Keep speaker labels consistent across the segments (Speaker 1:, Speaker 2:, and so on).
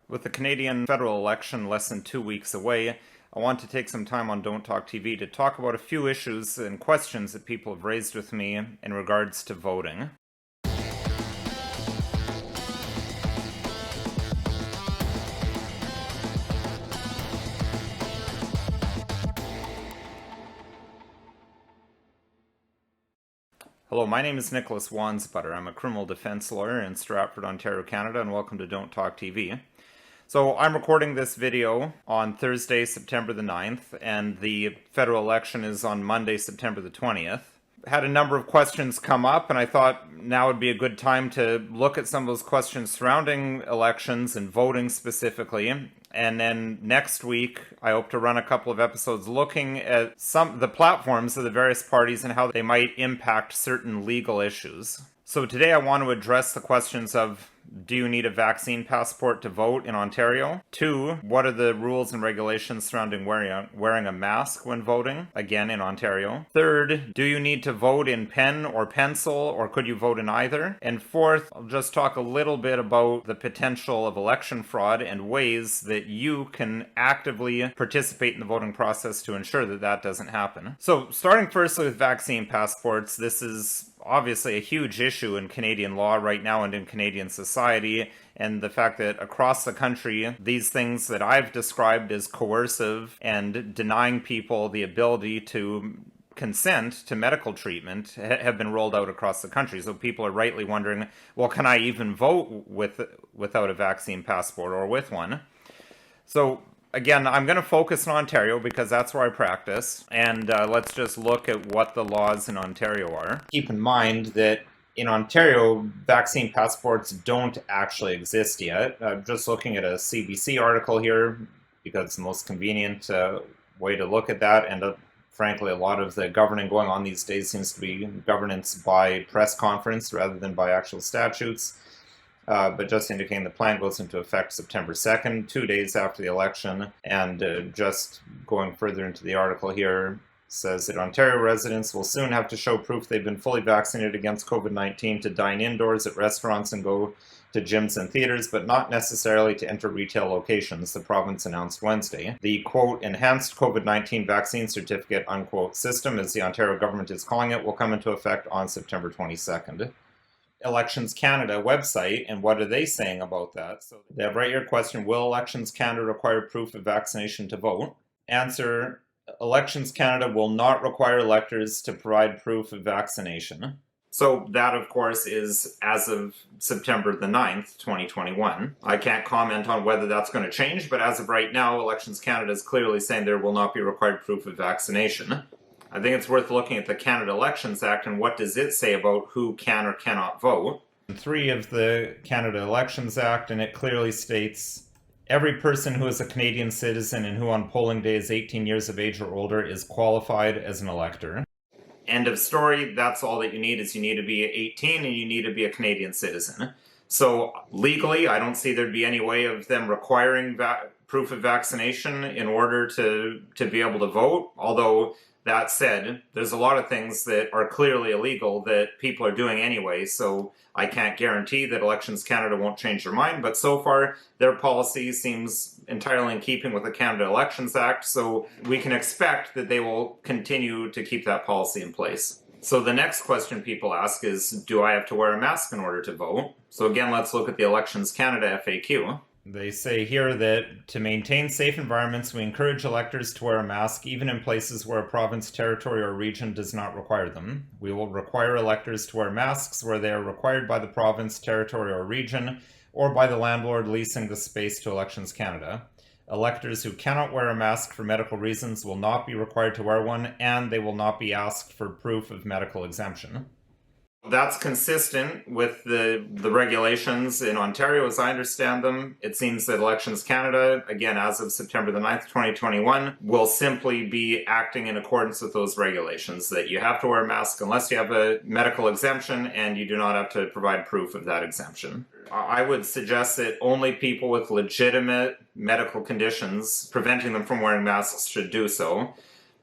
Speaker 1: With the Canadian federal election less than 2 weeks away, I want to take some time on Don't Talk TV to talk about a few issues and questions that people have raised with me in regards to voting. Hello, my name is Nicholas Wansbutter. I'm a criminal defense lawyer in Stratford, Ontario, Canada, and welcome to Don't Talk TV. So I'm recording this video on Thursday, September the 9th, and the federal election is on Monday, September the 20th. Had a number of questions come up, and I thought now would be a good time to look at some of those questions surrounding elections and voting specifically. And then next week, I hope to run a couple of episodes looking at the platforms of the various parties and how they might impact certain legal issues. So today I want to address the questions of: do you need a vaccine passport to vote in Ontario? 2, what are the rules and regulations surrounding wearing a mask when voting, again in Ontario? 3rd, do you need to vote in pen or pencil, or could you vote in either? And 4th, I'll just talk a little bit about the potential of election fraud and ways that you can actively participate in the voting process to ensure that that doesn't happen. So starting firstly with vaccine passports, this is obviously a huge issue in Canadian law right now and in Canadian society, and the fact that across the country these things that I've described as coercive and denying people the ability to consent to medical treatment have been rolled out across the country. So people are rightly wondering, well, can I even vote without a vaccine passport or with one? So again, I'm going to focus on Ontario because that's where I practice, and let's just look at what the laws in Ontario are. Keep in mind that in Ontario, vaccine passports don't actually exist yet. I'm just looking at a CBC article here because it's the most convenient way to look at that, and frankly, a lot of the governing going on these days seems to be governance by press conference rather than by actual statutes. But just indicating the plan goes into effect September 2nd, 2 days after the election. And just going further into the article here, says that Ontario residents will soon have to show proof they've been fully vaccinated against COVID-19 to dine indoors at restaurants and go to gyms and theaters, but not necessarily to enter retail locations, the province announced Wednesday. The, quote, enhanced COVID-19 vaccine certificate, unquote, system, as the Ontario government is calling it, will come into effect on September 22nd. Elections Canada website, and what are they saying about that? So they have right here question: will Elections Canada require proof of vaccination to vote? Answer: Elections Canada will not require electors to provide proof of vaccination. So that, of course, is as of September the 9th, 2021. I can't comment on whether that's going to change, but as of right now, Elections Canada is clearly saying there will not be required proof of vaccination. I think it's worth looking at the Canada Elections Act and what does it say about who can or cannot vote. 3 of the Canada Elections Act, and it clearly states every person who is a Canadian citizen and who on polling day is 18 years of age or older is qualified as an elector. End of story. That's all that you need, is you need to be 18 and you need to be a Canadian citizen. So legally, I don't see there'd be any way of them requiring proof of vaccination in order to be able to vote, although that said, there's a lot of things that are clearly illegal that people are doing anyway, so I can't guarantee that Elections Canada won't change their mind, but so far their policy seems entirely in keeping with the Canada Elections Act, so we can expect that they will continue to keep that policy in place. So the next question people ask is, do I have to wear a mask in order to vote? So again, let's look at the Elections Canada FAQ. They say here that to maintain safe environments, we encourage electors to wear a mask even in places where a province, territory, or region does not require them. We will require electors to wear masks where they are required by the province, territory, or region, or by the landlord leasing the space to Elections Canada. Electors who cannot wear a mask for medical reasons will not be required to wear one, and they will not be asked for proof of medical exemption. That's consistent with the regulations in Ontario as I understand them. It seems that Elections Canada, again as of September the 9th, 2021, will simply be acting in accordance with those regulations, that you have to wear a mask unless you have a medical exemption and you do not have to provide proof of that exemption. I would suggest that only people with legitimate medical conditions preventing them from wearing masks should do so.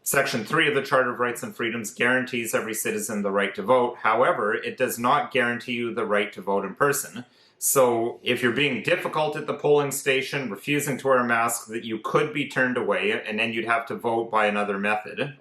Speaker 1: Section 3 of the Charter of Rights and Freedoms guarantees every citizen the right to vote. However, it does not guarantee you the right to vote in person. So if you're being difficult at the polling station, refusing to wear a mask, that you could be turned away, and then you'd have to vote by another method.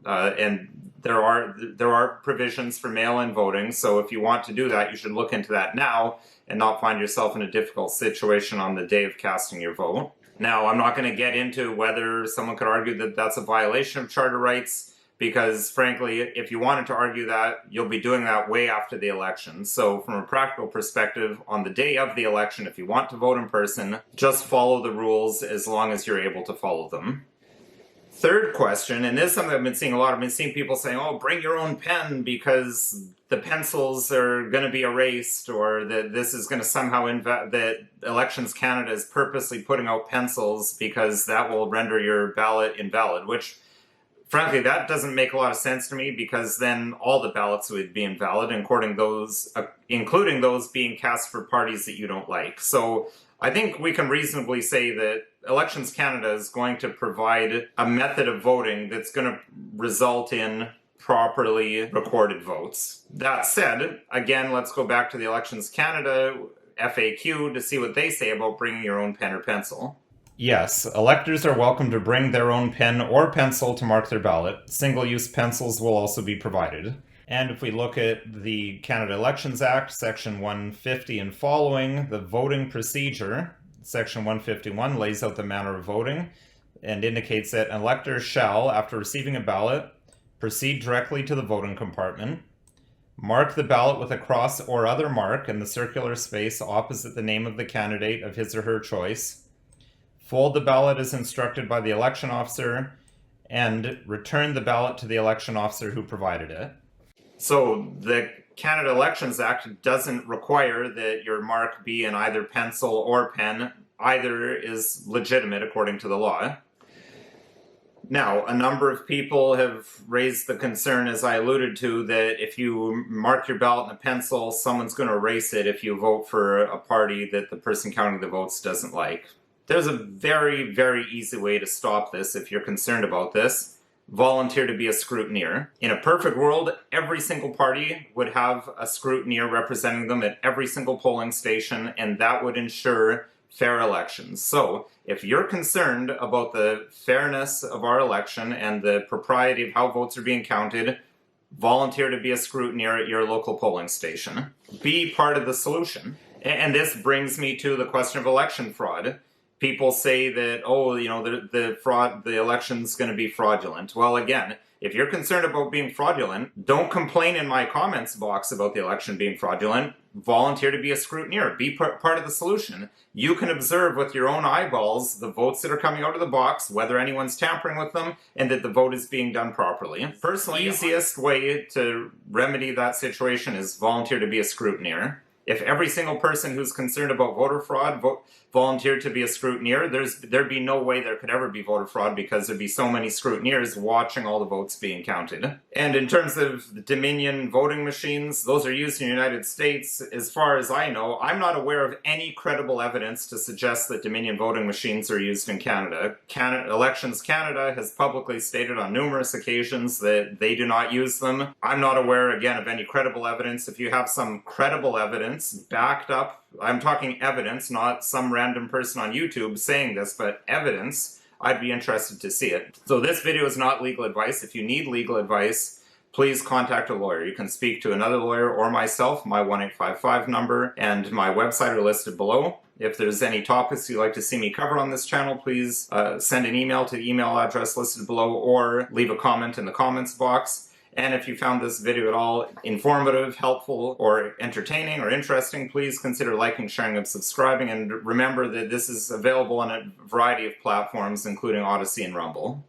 Speaker 1: And there are provisions for mail-in voting, so if you want to do that, you should look into that now and not find yourself in a difficult situation on the day of casting your vote. Now, I'm not going to get into whether someone could argue that that's a violation of charter rights, because frankly, if you wanted to argue that, you'll be doing that way after the election. So from a practical perspective, on the day of the election, if you want to vote in person, just follow the rules as long as you're able to follow them. Third question, and this is something I've been seeing a lot. I've been seeing people saying, oh, bring your own pen because the pencils are going to be erased, or that this is going to somehow that Elections Canada is purposely putting out pencils because that will render your ballot invalid, which frankly, that doesn't make a lot of sense to me, because then all the ballots would be invalid, including those being cast for parties that you don't like. So I think we can reasonably say that Elections Canada is going to provide a method of voting that's going to result in properly recorded votes. That said, again, let's go back to the Elections Canada FAQ to see what they say about bringing your own pen or pencil. Yes, electors are welcome to bring their own pen or pencil to mark their ballot. Single-use pencils will also be provided. And if we look at the Canada Elections Act, Section 150 and following, the voting procedure, Section 151 lays out the manner of voting and indicates that an elector shall, after receiving a ballot, proceed directly to the voting compartment, mark the ballot with a cross or other mark in the circular space opposite the name of the candidate of his or her choice, fold the ballot as instructed by the election officer, and return the ballot to the election officer who provided it. So the Canada Elections Act doesn't require that your mark be in either pencil or pen. Either is legitimate according to the law. Now, a number of people have raised the concern, as I alluded to, that if you mark your ballot in a pencil, someone's going to erase it if you vote for a party that the person counting the votes doesn't like. There's a very, very easy way to stop this if you're concerned about this. Volunteer to be a scrutineer. In a perfect world, every single party would have a scrutineer representing them at every single polling station, and that would ensure fair elections. So, if you're concerned about the fairness of our election and the propriety of how votes are being counted, volunteer to be a scrutineer at your local polling station. Be part of the solution. And this brings me to the question of election fraud. People say that, oh, you know, the election's going to be fraudulent. Well, again, if you're concerned about being fraudulent, don't complain in my comments box about the election being fraudulent. Volunteer to be a scrutineer. Be part of the solution. You can observe with your own eyeballs the votes that are coming out of the box, whether anyone's tampering with them, and that the vote is being done properly. Personally, the easiest way to remedy that situation is volunteer to be a scrutineer. If every single person who's concerned about voter fraud volunteered to be a scrutineer, there'd be no way there could ever be voter fraud, because there'd be so many scrutineers watching all the votes being counted. And in terms of Dominion voting machines, those are used in the United States. As far as I know, I'm not aware of any credible evidence to suggest that Dominion voting machines are used in Canada. Elections Canada has publicly stated on numerous occasions that they do not use them. I'm not aware, again, of any credible evidence. If you have some credible evidence backed up, I'm talking evidence, not some random person on YouTube saying this, but evidence, I'd be interested to see it. So this video is not legal advice. If you need legal advice, please contact a lawyer. You can speak to another lawyer or myself. My 1-855 number and my website are listed below. If there's any topics you'd like to see me cover on this channel, please send an email to the email address listed below, or leave a comment in the comments box. And if you found this video at all informative, helpful, or entertaining, or interesting, please consider liking, sharing, and subscribing. And remember that this is available on a variety of platforms, including Odyssey and Rumble.